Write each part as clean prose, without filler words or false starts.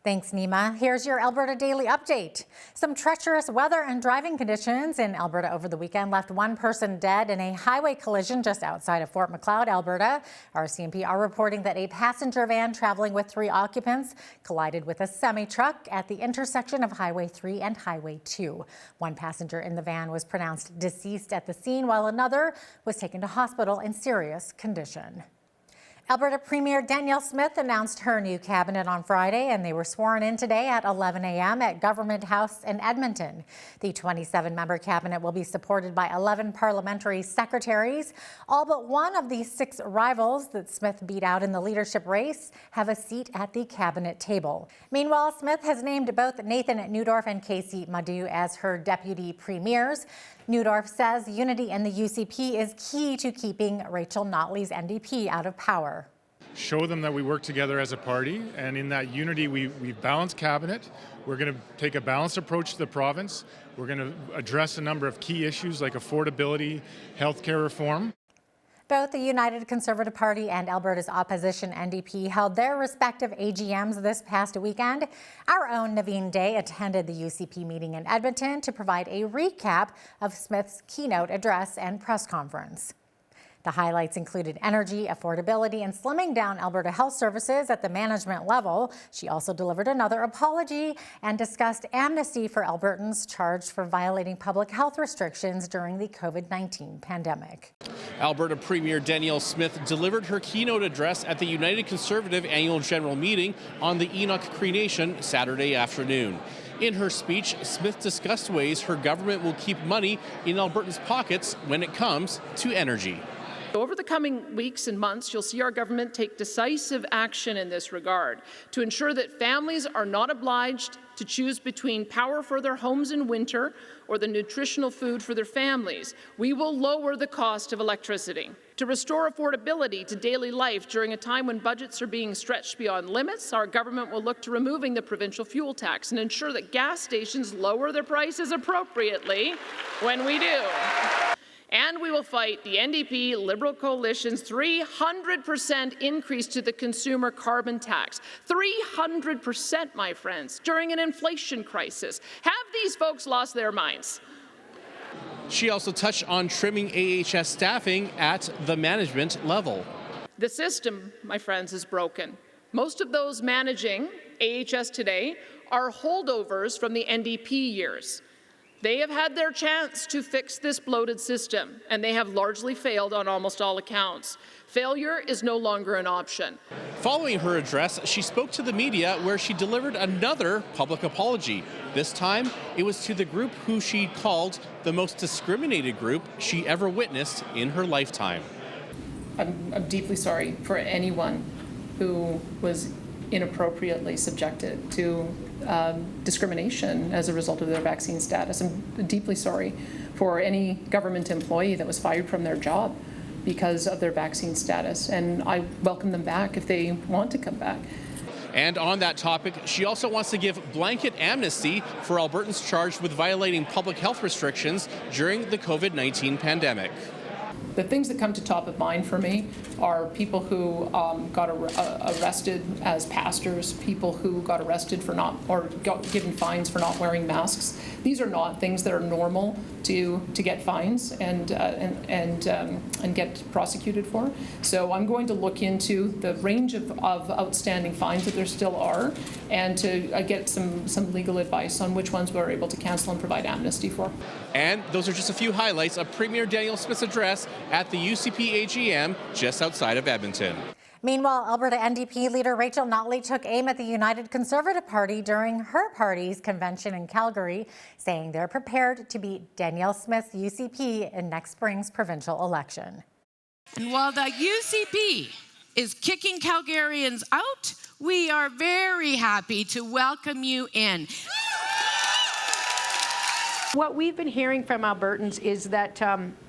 Thanks, Nima. Here's your Alberta Daily Update. Some treacherous weather and driving conditions in Alberta over the weekend left one person dead in a highway collision just outside of Fort Macleod, Alberta. RCMP are reporting that a passenger van traveling with 3 occupants collided with a semi-truck at the intersection of Highway 3 and Highway 2. One passenger in the van was pronounced deceased at the scene, while another was taken to hospital in serious condition. Alberta Premier Danielle Smith announced her new cabinet on Friday, and they were sworn in today at 11 a.m. at Government House in Edmonton. The 27-member cabinet will be supported by 11 parliamentary secretaries. All but one of the 6 rivals that Smith beat out in the leadership race have a seat at the cabinet table. Meanwhile, Smith has named both Nathan Neudorf and Casey Madu as her deputy premiers. Neudorf says unity in the UCP is key to keeping Rachel Notley's NDP out of power. Show them that we work together as a party, and in that unity we've balanced cabinet. We're going to take a balanced approach to the province. We're going to address a number of key issues like affordability, healthcare reform. Both the United Conservative Party and Alberta's opposition NDP held their respective AGMs this past weekend. Our own Naveen Day attended the UCP meeting in Edmonton to provide a recap of Smith's keynote address and press conference. The highlights included energy, affordability, and slimming down Alberta health services at the management level. She also delivered another apology and discussed amnesty for Albertans charged for violating public health restrictions during the COVID-19 pandemic. Alberta Premier Danielle Smith delivered her keynote address at the United Conservative Annual General Meeting on the Enoch Cree Nation Saturday afternoon. In her speech, Smith discussed ways her government will keep money in Albertans' pockets when it comes to energy. Over the coming weeks and months, you'll see our government take decisive action in this regard to ensure that families are not obliged to choose between power for their homes in winter or the nutritional food for their families. We will lower the cost of electricity. To restore affordability to daily life during a time when budgets are being stretched beyond limits, our government will look to removing the provincial fuel tax and ensure that gas stations lower their prices appropriately when we do. And we will fight the NDP Liberal Coalition's 300% increase to the consumer carbon tax. 300%, my friends, during an inflation crisis. Have these folks lost their minds? She also touched on trimming AHS staffing at the management level. The system, my friends, is broken. Most of those managing AHS today are holdovers from the NDP years. They have had their chance to fix this bloated system, and they have largely failed on almost all accounts. Failure is no longer an option. Following her address, she spoke to the media where she delivered another public apology. This time, it was to the group who she called the most discriminated group she ever witnessed in her lifetime. I'm deeply sorry for anyone who was inappropriately subjected to discrimination as a result of their vaccine status. I'm deeply sorry for any government employee that was fired from their job because of their vaccine status, and I welcome them back if they want to come back. And on that topic, she also wants to give blanket amnesty for Albertans charged with violating public health restrictions during the COVID-19 pandemic. The things that come to top of mind for me are people who got arrested as pastors, people who got arrested for got given fines for not wearing masks. These are not things that are normal to get fines and get prosecuted for. So I'm going to look into the range of outstanding fines that there still are, and to get some legal advice on which ones we're able to cancel and provide amnesty for. And those are just a few highlights of Premier Danielle Smith's address at the UCP AGM just outside of Edmonton. Meanwhile, Alberta NDP leader Rachel Notley took aim at the United Conservative Party during her party's convention in Calgary, saying they're prepared to beat Danielle Smith's UCP in next spring's provincial election. And while the UCP is kicking Calgarians out, we are very happy to welcome you in. What we've been hearing from Albertans is that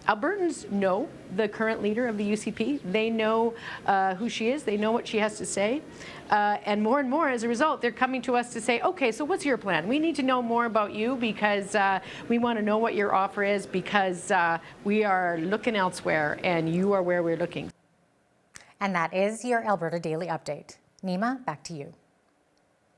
Albertans know the current leader of the UCP. They know who she is. They know what she has to say. And more, as a result, they're coming to us to say, okay, so what's your plan? We need to know more about you because we want to know what your offer is because we are looking elsewhere and you are where we're looking. And that is your Alberta Daily Update. Nima, back to you.